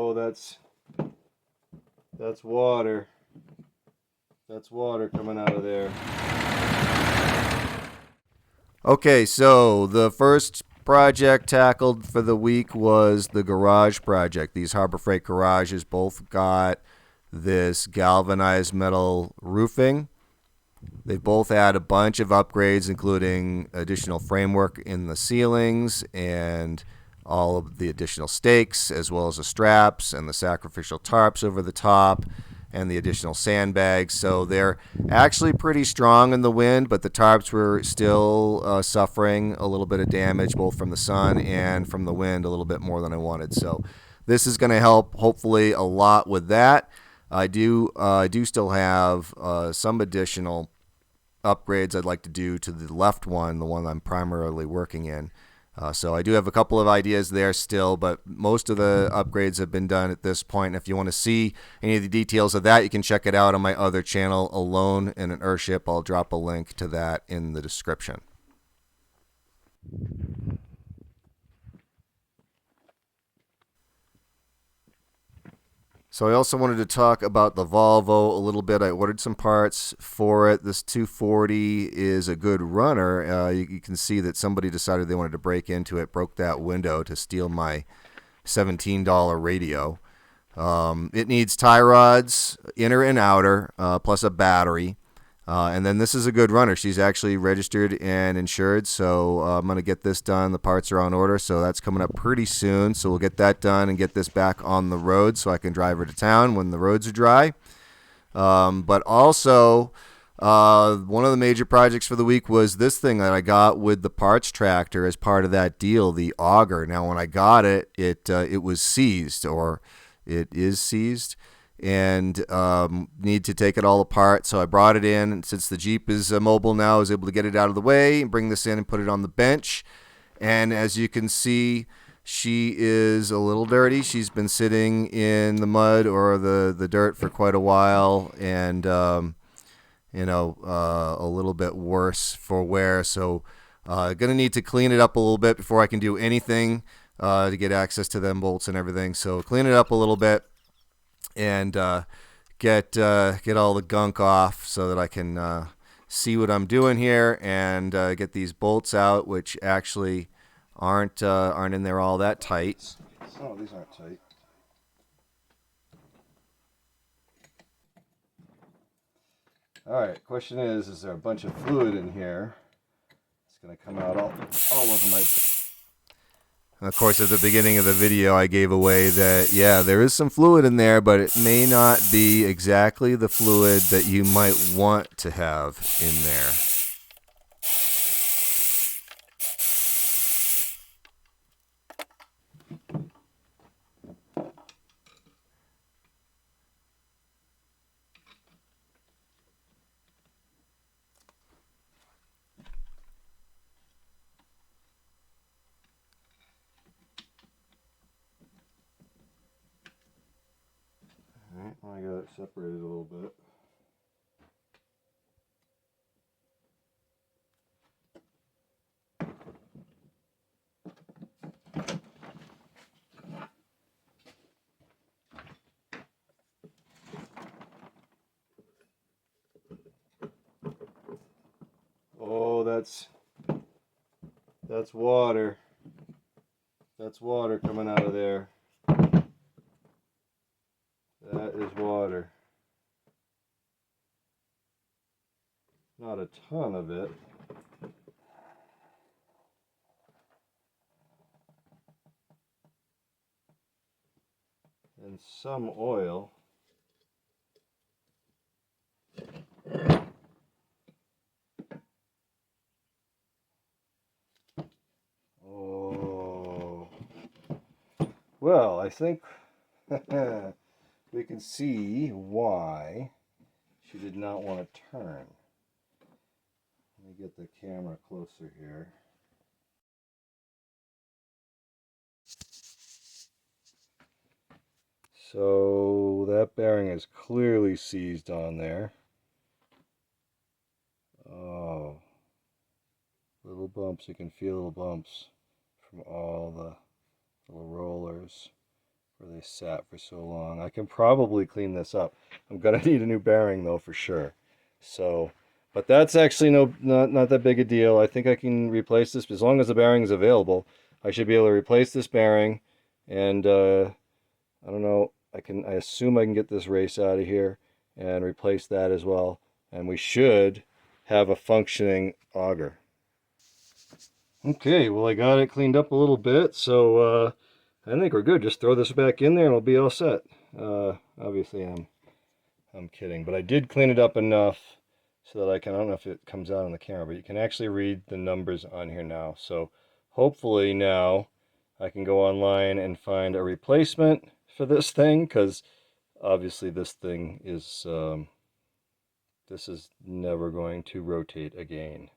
Oh, that's water. That's water coming out of there. Okay, so the first project tackled for the week was the garage project. These Harbor Freight garages both got this galvanized metal roofing. They both had a bunch of upgrades, including additional framework in the ceilings and all of the additional stakes, as well as the straps and the sacrificial tarps over the top and the additional sandbags. So they're actually pretty strong in the wind, but the tarps were still suffering a little bit of damage, both from the sun and from the wind, a little bit more than I wanted. So this is going to help, hopefully, a lot with that. I do still have some additional upgrades I'd like to do to the left one, the one I'm primarily working in. So I do have a couple of ideas there still, but most of the upgrades have been done at this point. If you want to see any of the details of that, you can check it out on my other channel, Alone in an Earthship. I'll drop a link to that in the description. So I also wanted to talk about the Volvo a little bit. I ordered some parts for it. This 240 is a good runner. You can see that somebody decided they wanted to break into it, broke that window to steal my $17 radio. It needs tie rods, inner and outer, plus a battery. And then this is a good runner. She's actually registered and insured, so I'm going to get this done. The parts are on order, so that's coming up pretty soon. So we'll get that done and get this back on the road so I can drive her to town when the roads are dry. But also, one of the major projects for the week was this thing that I got with the parts tractor as part of that deal, the Auger. Now, when I got it, it was seized, or it is seized, and need to take it all apart. So I brought it in, and since the Jeep is mobile now, I was able to get it out of the way and bring this in and put it on the bench. And as you can see, she is a little dirty. She's been sitting in the mud or the dirt for quite a while, and a little bit worse for wear. So gonna need to clean it up a little bit before I can do anything to get access to them bolts and everything. So clean it up a little bit and get all the gunk off so that I can see what I'm doing here and get these bolts out, which actually aren't in there all that tight. Oh, these aren't tight. All right, question is there a bunch of fluid in here? It's gonna come out all over my... And of course, at the beginning of the video, I gave away that, yeah, there is some fluid in there, but it may not be exactly the fluid that you might want to have in there. Alright, well, I got it separated a little bit. Oh, that's water. That's water coming out of there. That is water. Not a ton of it. And some oil. Oh. Well, I think we can see why she did not want to turn. Let me get the camera closer here. So that bearing is clearly seized on there. Oh, little bumps. You can feel little bumps from all the little rollers where they sat for so long. I can probably clean this up. I'm gonna need a new bearing though for sure. So, but that's actually not that big a deal. I think I can replace this as long as the bearing is available. I should be able to replace this bearing, and I don't know. I assume I can get this race out of here and replace that as well, and we should have a functioning auger. Okay, well I got it cleaned up a little bit, so I think we're good. Just throw this back in there and it'll be all set. Obviously I'm kidding, but I did clean it up enough so that I don't know if it comes out on the camera, but you can actually read the numbers on here now. So hopefully now I can go online and find a replacement for this thing, because obviously this is never going to rotate again.